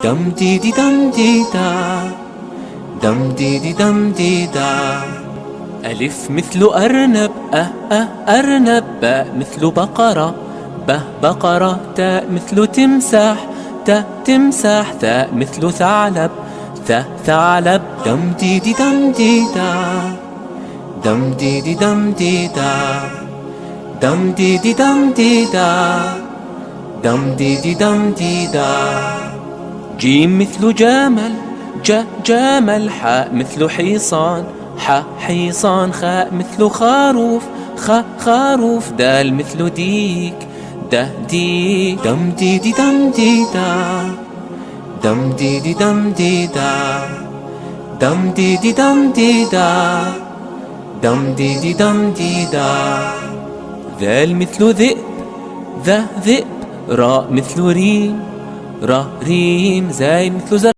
دم دي دي دم دي دا، دم دي دي دم دي دا. ألف مثل أرنب، أرنب. باء مثل بقرة، بقرة. تاء مثل تمساح، تمساح. ثاء مثل ثعلب، ثعلب. دم دي دي دم دي دا، دم دي دي دم دي دا، دم دي دي دم دي دا، دم دي دي دم دي دا. جيم مثل جمل، جمل. حاء مثل حصان، حصان. خاء مثل خروف، خروف. دال مثل ديك، ديك. دم دي دي دم دي دا، دم دي دي دم دي دا، دم دي دي دم دي دا، دم دي دي دم دي دا. ذال مثل ذئب، ذئب. راء مثل ريم، ريم. زاي مثل زرع.